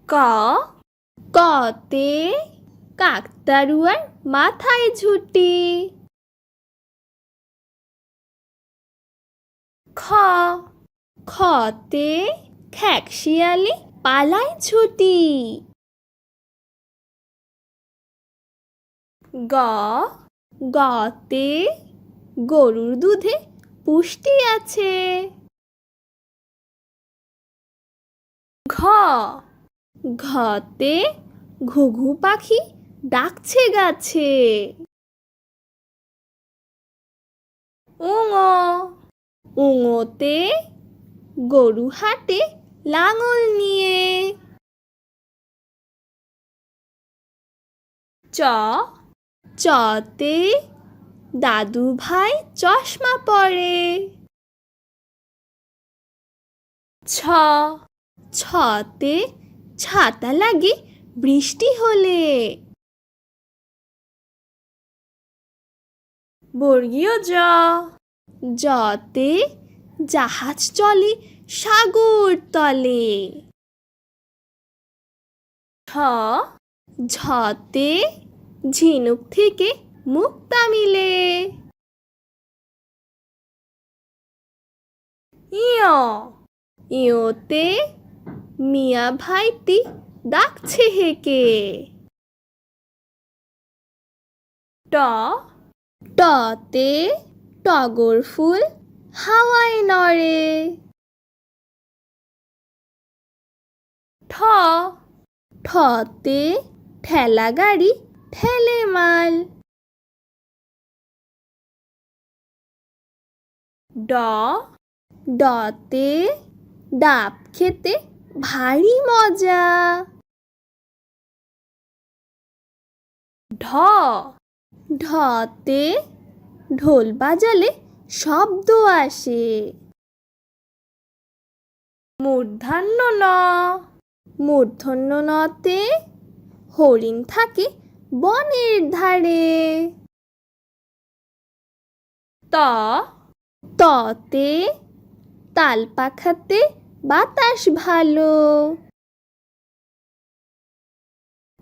ক কতে কাকতাড়ুয়ার মাথায় ঝুঁটি। খ খতে খেকশিয়ালি পালায় ছুটি। গ গতে গরুর দুধে পুষ্টি আছে। ঘ ঘতে ঘুঘু পাখি ডাকছে গাছে। উঙ উঙতে গরু হাটে লাঙল নিয়ে। চ চতে দাদু ভাই চশমা পরে। ছ ছতে ছাতা লাগে বৃষ্টি হলে। বর্গীয় জ জতে জাহাজ চলে সাগর তলে। ঝ ঝতে ঝিনুক থেকে মুক্তা মিলে। ইয় ইয়তে মিয়া ভাইটি ডাকছে হেকে। ট টতে টগর ফুল হাওয়ায় নড়ে। ঠ ঠতে ঠেলা গাড়ি ঠেলে মাল। ড ডতে ডাব খেতে ভারী মজা। ঢ ঢতে ঢোল বাজালে শব্দ আসে। মূর্ধন্য ন মূর্ধন্য নতে হরিণ থাকে বনের ধারে। ত ততে তাল পাখাতে বাতাস ভালো।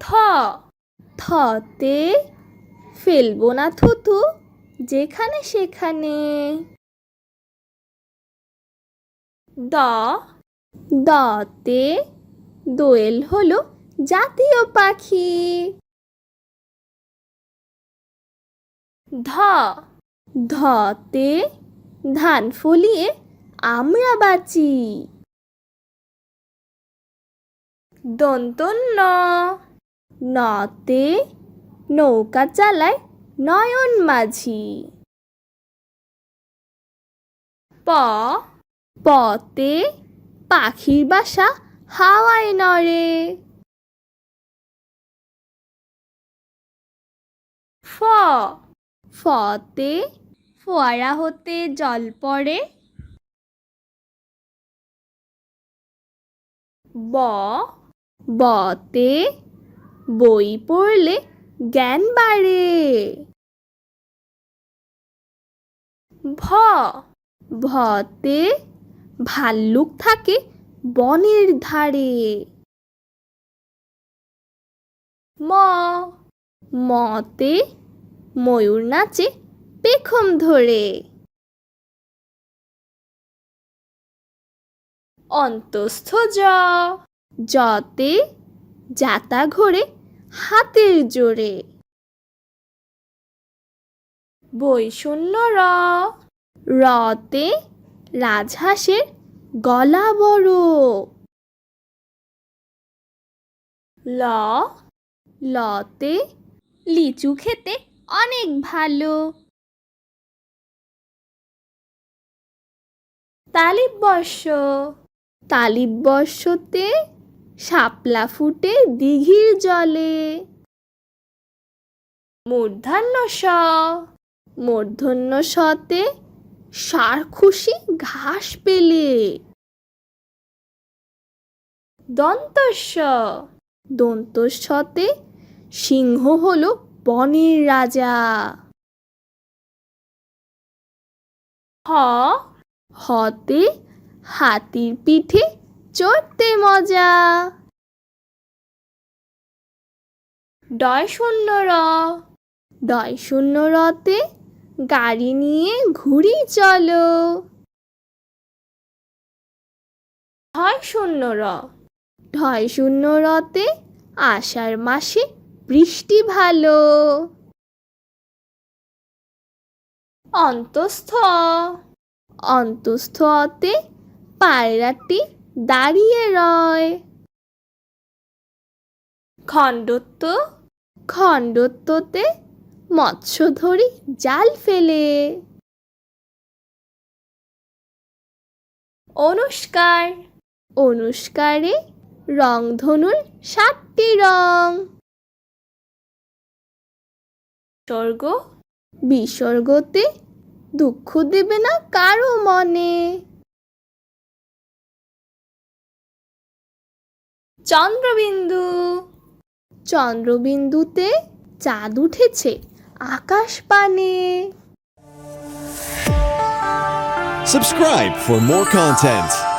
থ থতে ফেলবো না থুতু যেখানে সেখানে। দ দতে দোয়েল হলো জাতীয় পাখি। ধ ধতে ধান ফলিয়ে আমরা বাঁচি। দন্তন্য নতে নৌকা চালায় নয়ন মাঝি। প পতে পাখির বাসা হাওয়ায় নড়ে। ফ ফতে ফোয়ারা হতে জল পড়ে। ব বতে বই পড়লে জ্ঞান বাড়ে। ভ ভতে ভাল্লুক থাকে বনের ধারে। ম মতে ময়ূর নাচে পেখম ধরে। অন্তস্থ জ জতে জাতা ঘোরে হাতের জোরে। বৈষণ্য র রতে রাজহাঁসের গলা বড়। ল লতে লিচু খেতে অনেক ভালো। তালিবস্য তালিবস্যতে শাপলা ফুটে দিঘির জলে। মূর্ধন্য স মূর্ধন্য সতে ষাঁড় খুশি ঘাস পেলে। দন্তস্ব দন্তস্বতে সিংহ হলো বনের রাজা। হ হতে হাতির পিঠে চড়তে মজা। ডয় শূন্য র। ডয় শূন্য রতে গাড়ি নিয়ে ঘুরি চলো। ঢয় শূন্য র। ঢয় শূন্য রতে আষাঢ় মাসে বৃষ্টি ভালো। অন্তস্থ অ। অন্তস্থ অতে পায়রাটি দাঁড়িয়ে রয়। খণ্ডত্ব। খণ্ডত্বতে মৎস্যধরী জাল ফেলে। অনুষ্কার। অনুষ্কারে রংধনুর 7টি রং। বিসর্গ। বিসর্গতে দুঃখ দেবে না কারো মনে। চন্দ্রবিন্দু। চন্দ্রবিন্দুতে চাঁদ উঠেছে আকাশ পানে। Subscribe for more content.